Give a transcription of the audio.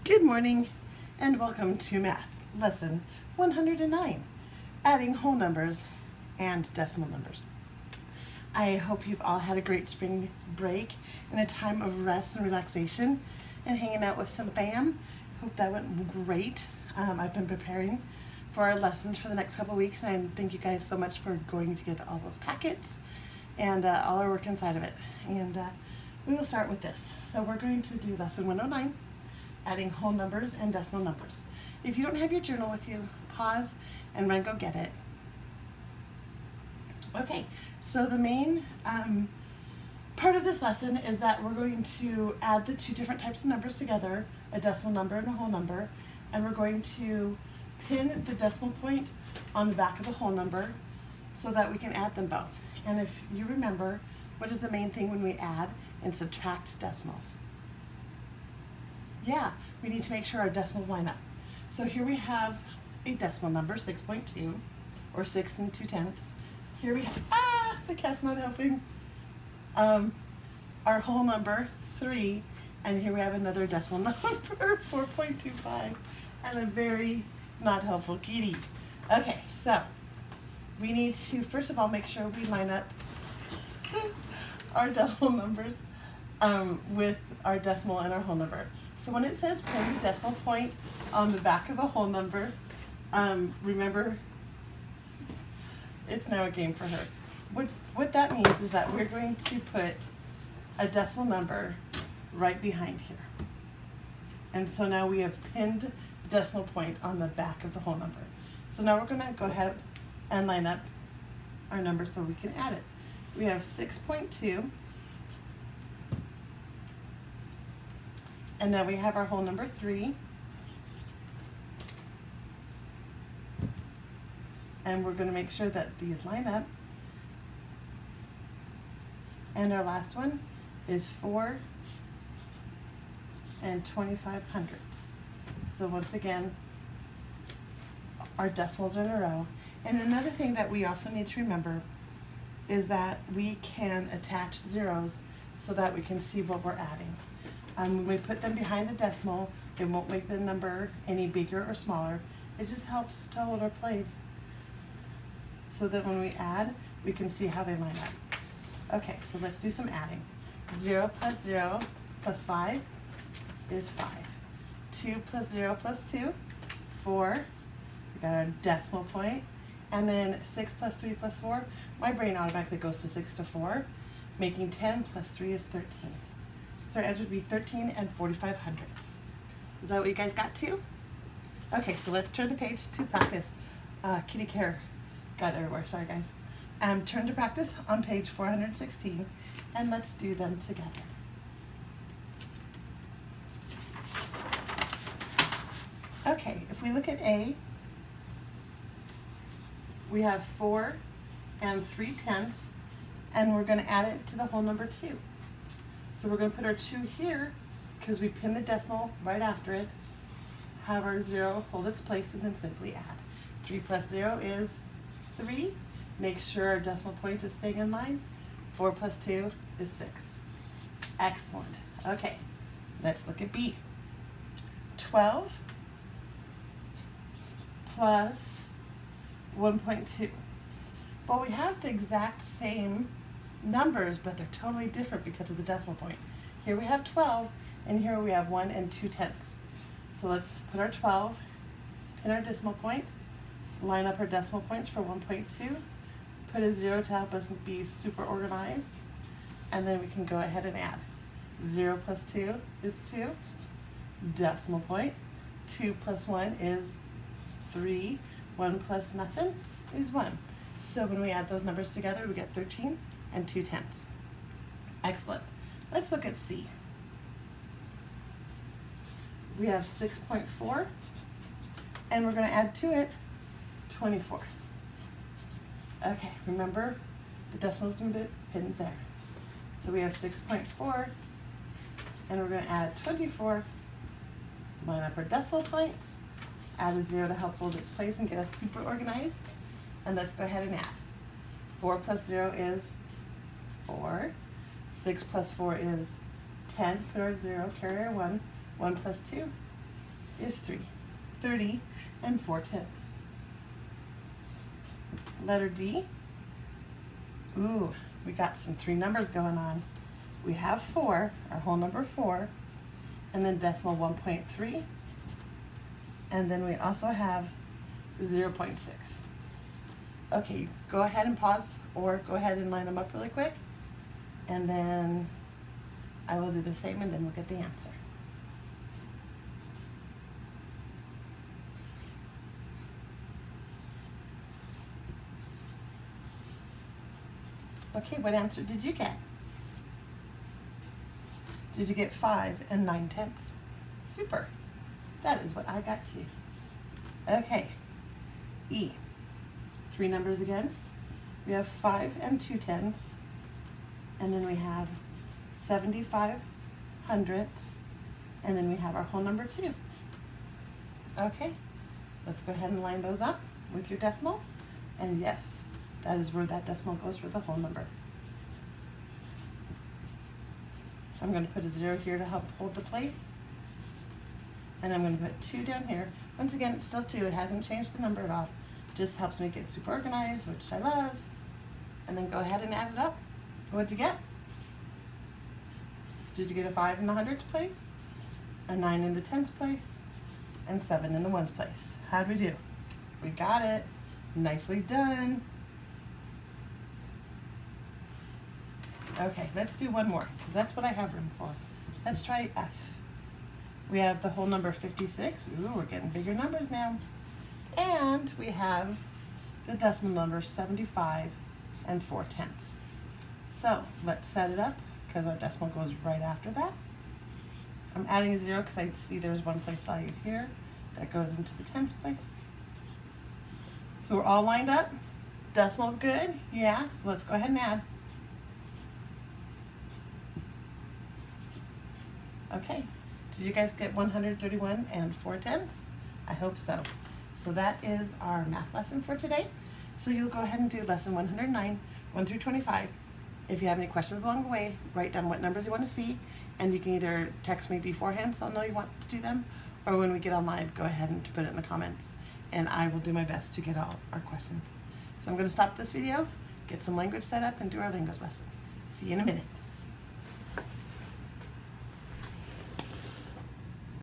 Good morning and welcome to Math Lesson 109, adding whole numbers and decimal numbers. I hope you've all had a great spring break and a time of rest and relaxation and hanging out with some fam. Hope that went great. I've been preparing for our lessons for the next couple weeks, and thank you guys so much for going to get all those packets and all our work inside of it. And we will start with this. So we're going to do lesson 109. Adding whole numbers and decimal numbers. If you don't have your journal with you, pause and run go get it. Okay, so the main part of this lesson is that we're going to add the two different types of numbers together, a decimal number and a whole number, and we're going to pin the decimal point on the back of the whole number so that we can add them both. And if you remember, what is the main thing when we add and subtract decimals? Yeah, we need to make sure our decimals line up. So here we have a decimal number, 6.2, or 6 2/10. Here we have, the cat's not helping. Our whole number, 3, and here we have another decimal number, 4.25, and a very not helpful kitty. Okay, so we need to, first of all, make sure we line up our decimal numbers with our decimal and our whole number. So when it says pin the decimal point on the back of the whole number, remember, it's now a game for her. What that means is that we're going to put a decimal number right behind here. And so now we have pinned the decimal point on the back of the whole number. So now we're going to go ahead and line up our number so we can add it. We have 6.2. And now we have our whole number, 3. And we're going to make sure that these line up. And our last one is 4 25/100. So once again, our decimals are in a row. And another thing that we also need to remember is that we can attach zeros so that we can see what we're adding. When we put them behind the decimal, it won't make the number any bigger or smaller. It just helps to hold our place so that when we add, we can see how they line up. Okay, so let's do some adding. 0 plus 0 plus 5 is 5. 2 plus 0 plus 2, 4. We got our decimal point. And then 6 plus 3 plus 4, my brain automatically goes to 6 to 4, making 10 plus 3 is 13. So our answer would be 13 45/100. Is that what you guys got to? Okay, so let's turn the page to practice. Kitty care got everywhere, sorry guys. Turn to practice on page 416, and let's do them together. Okay, if we look at A, we have 4 3/10, and we're going to add it to the whole number 2. So we're going to put our 2 here because we pin the decimal right after it, have our 0 hold its place, and then simply add. 3 plus 0 is 3. Make sure our decimal point is staying in line. 4 plus 2 is 6. Excellent. Okay, let's look at B. 12 plus 1.2. Well, we have the exact same numbers, but they're totally different because of the decimal point. Here we have 12, and here we have 1 2/10. So let's put our 12 in our decimal point, line up our decimal points for 1.2, put a 0 to help us be super organized, and then we can go ahead and add. 0 plus 2 is 2, decimal point. 2 plus 1 is 3, 1 plus nothing is 1. So when we add those numbers together, we get 13 2/10. Excellent. Let's look at C. We have 6.4, and we're going to add to it 24. Okay, remember the decimal is going to be pinned there. So we have 6.4, and we're going to add 24, line up our decimal points, add a 0 to help hold its place and get us super organized, and let's go ahead and add. 4 plus 0 is 4. 6 plus 4 is 10. Put our 0, carry our 1. 1 plus 2 is 3. 30 and 4/10. Letter D. Ooh, we got some 3 numbers going on. We have 4, our whole number 4, and then decimal 1.3, and then we also have 0.6. Okay, go ahead and pause, or go ahead and line them up really quick, and then I will do the same, and then we'll get the answer. Okay, what answer did you get? Did you get 5 and 9/10? Super. That is what I got too. Okay, E. 3 numbers again. We have 5 and 2/10, and then we have 75 hundredths, and then we have our whole number 2. Okay, let's go ahead and line those up with your decimal, and yes, that is where that decimal goes for the whole number. So I'm going to put a 0 here to help hold the place, and I'm going to put 2 down here. Once again, it's still 2. It hasn't changed the number at all. Just helps me get super organized, which I love. And then go ahead and add it up. What'd you get? Did you get a 5 in the hundredths place, a 9 in the tenths place, and 7 in the ones place? How'd we do? We got it. Nicely done. Okay, let's do one more, because that's what I have room for. Let's try F. We have the whole number 56. Ooh, we're getting bigger numbers now. And we have the decimal number 75 and 4/10. So let's set it up, because our decimal goes right after that. I'm adding a 0 because I see there's one place value here that goes into the tenths place. So we're all lined up. Decimal's good. Yeah, so let's go ahead and add. Okay, did you guys get 131 and 4/10? I hope so. So that is our math lesson for today. So you'll go ahead and do lesson 109, 1 through 25. If you have any questions along the way, write down what numbers you want to see, and you can either text me beforehand so I'll know you want to do them, or when we get on live, go ahead and put it in the comments, and I will do my best to get all our questions. So I'm going to stop this video, get some language set up, and do our language lesson. See you in a minute.